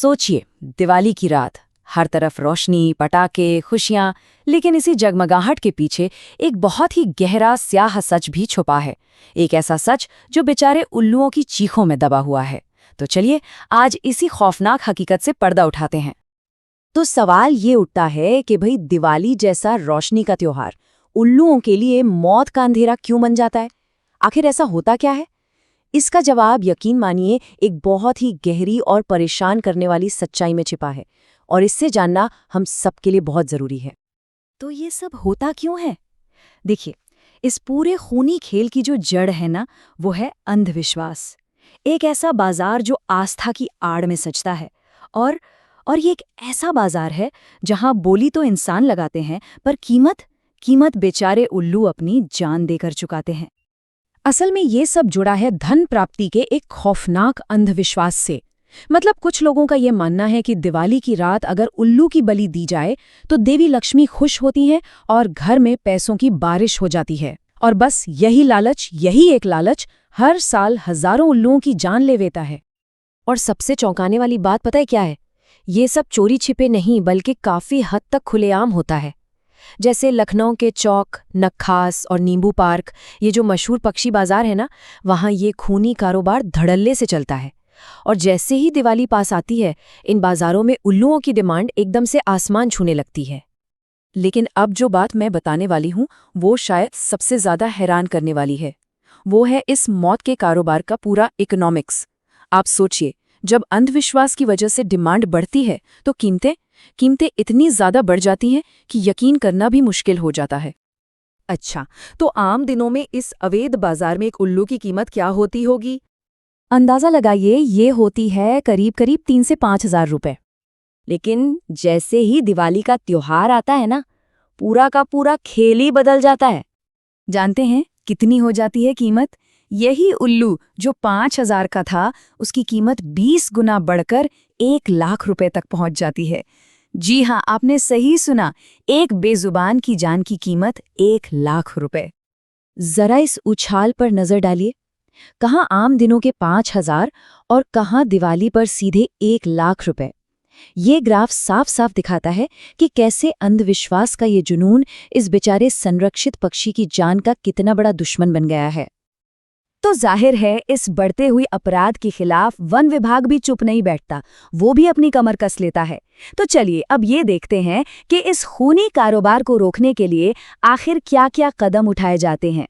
सोचिए, दिवाली की रात, हर तरफ रोशनी, पटाखे, खुशियां, लेकिन इसी जगमगाहट के पीछे एक बहुत ही गहरा स्याह सच भी छुपा है। एक ऐसा सच जो बेचारे उल्लुओं की चीखों में दबा हुआ है। तो चलिए आज इसी खौफनाक हकीकत से पर्दा उठाते हैं। तो सवाल ये उठता है कि भाई दिवाली जैसा रोशनी का त्योहार उल्लुओं के लिए मौत का अंधेरा क्यों बन जाता है? आखिर ऐसा होता क्या है? इसका जवाब यकीन मानिए एक बहुत ही गहरी और परेशान करने वाली सच्चाई में छिपा है, और इससे जानना हम सबके लिए बहुत जरूरी है। तो ये सब होता क्यों है? देखिए, इस पूरे खूनी खेल की जो जड़ है ना, वो है अंधविश्वास। एक ऐसा बाजार जो आस्था की आड़ में सजता है, और ये एक ऐसा बाजार है जहां बोली तो इंसान लगाते हैं, पर कीमत बेचारे उल्लू अपनी जान देकर चुकाते हैं। असल में ये सब जुड़ा है धन प्राप्ति के एक खौफनाक अंधविश्वास से। मतलब कुछ लोगों का ये मानना है कि दिवाली की रात अगर उल्लू की बलि दी जाए तो देवी लक्ष्मी खुश होती हैं और घर में पैसों की बारिश हो जाती है। और बस यही एक लालच हर साल हजारों उल्लुओं की जान ले लेता है। और सबसे चौंकाने वाली बात पता है क्या है? ये सब चोरी छिपे नहीं, बल्कि काफी हद तक खुलेआम होता है। जैसे लखनऊ के चौक, नक्खास और नींबू पार्क, ये जो मशहूर पक्षी बाजार है ना, वहाँ ये खूनी कारोबार धड़ल्ले से चलता है। और जैसे ही दिवाली पास आती है, इन बाजारों में उल्लुओं की डिमांड एकदम से आसमान छूने लगती है। लेकिन अब जो बात मैं बताने वाली हूँ, वो शायद सबसे ज्यादा हैरान करने वाली है। वो है इस मौत के कारोबार का पूरा इकोनॉमिक्स। आप सोचिए, जब अंधविश्वास की वजह से डिमांड बढ़ती है तो कीमतें इतनी ज्यादा बढ़ जाती हैं कि यकीन करना भी मुश्किल हो जाता है। अच्छा, तो आम दिनों में इस अवैध बाजार में एक उल्लू की कीमत क्या होती होगी? अंदाजा लगाइए, ये होती है करीब 3 से 5 हज़ार रुपए। लेकिन जैसे ही दिवाली का त्योहार आता है ना, पूरा का पूरा खेल ही बदल जाता है। जानते हैं कितनी हो जाती है कीमत? यही उल्लू जो 5,000 का था, उसकी कीमत 20 गुना बढ़कर 1 लाख रुपए तक पहुंच जाती है। जी हाँ, आपने सही सुना, एक बेजुबान की जान की कीमत 1 लाख रुपए। जरा इस उछाल पर नजर डालिए, कहाँ आम दिनों के 5,000 और कहाँ दिवाली पर सीधे 1 लाख रुपए। ये ग्राफ साफ साफ दिखाता है कि कैसे अंधविश्वास का ये जुनून इस बेचारे संरक्षित पक्षी की जान का कितना बड़ा दुश्मन बन गया है। तो जाहिर है, इस बढ़ते हुए अपराध के खिलाफ वन विभाग भी चुप नहीं बैठता, वो भी अपनी कमर कस लेता है। तो चलिए अब ये देखते हैं कि इस खूनी कारोबार को रोकने के लिए आखिर क्या-क्या कदम उठाए जाते हैं।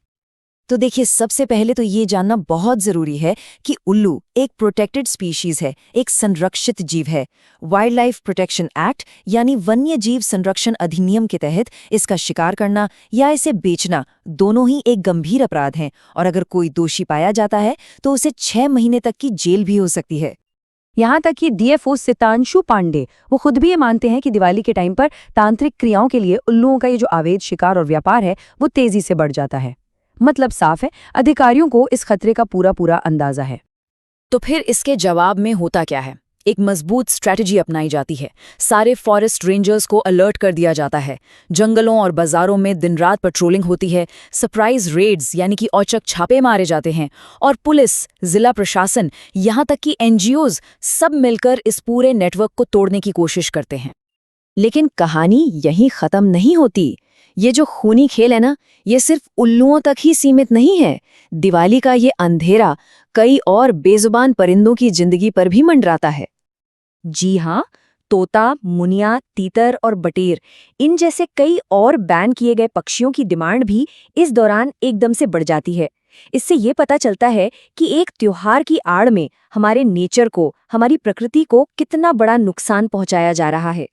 तो देखिए, सबसे पहले तो ये जानना बहुत जरूरी है कि उल्लू एक प्रोटेक्टेड स्पीशीज है, एक संरक्षित जीव है। वाइल्ड लाइफ प्रोटेक्शन एक्ट यानी वन्य जीव संरक्षण अधिनियम के तहत इसका शिकार करना या इसे बेचना दोनों ही एक गंभीर अपराध हैं, और अगर कोई दोषी पाया जाता है तो उसे 6 महीने तक की जेल भी हो सकती है। यहाँ तक कि डीएफओ सितांशु पांडे, वो खुद भी ये मानते हैं कि दिवाली के टाइम पर तांत्रिक क्रियाओं के लिए उल्लुओं का ये जो अवैध शिकार और व्यापार है, वो तेजी से बढ़ जाता है। मतलब साफ है, अधिकारियों को इस खतरे का पूरा अंदाजा है। तो फिर इसके जवाब में होता क्या है? एक मजबूत स्ट्रैटेजी अपनाई जाती है। सारे फॉरेस्ट रेंजर्स को अलर्ट कर दिया जाता है। जंगलों और बाजारों में दिन रात पेट्रोलिंग होती है। सरप्राइज रेड्स यानी कि औचक छापे मारे जाते हैं। और पुलिस, जिला प्रशासन, यहाँ तक कि एनजीओज सब मिलकर इस पूरे नेटवर्क को तोड़ने की कोशिश करते हैं। लेकिन कहानी यहीं खत्म नहीं होती। ये जो खूनी खेल है ना, ये सिर्फ उल्लुओं तक ही सीमित नहीं है। दिवाली का ये अंधेरा कई और बेजुबान परिंदों की जिंदगी पर भी मंडराता है। जी हाँ, तोता, मुनिया, तीतर और बटेर, इन जैसे कई और बैन किए गए पक्षियों की डिमांड भी इस दौरान एकदम से बढ़ जाती है। इससे ये पता चलता है कि एक त्योहार की आड़ में हमारे नेचर को, हमारी प्रकृति को कितना बड़ा नुकसान पहुंचाया जा रहा है।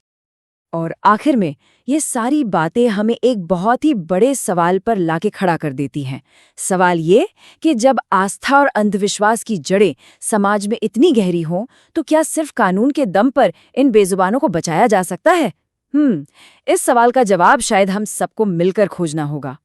और आखिर में ये सारी बातें हमें एक बहुत ही बड़े सवाल पर लाके खड़ा कर देती हैं। सवाल ये कि जब आस्था और अंधविश्वास की जड़ें समाज में इतनी गहरी हों, तो क्या सिर्फ कानून के दम पर इन बेजुबानों को बचाया जा सकता है? इस सवाल का जवाब शायद हम सबको मिलकर खोजना होगा।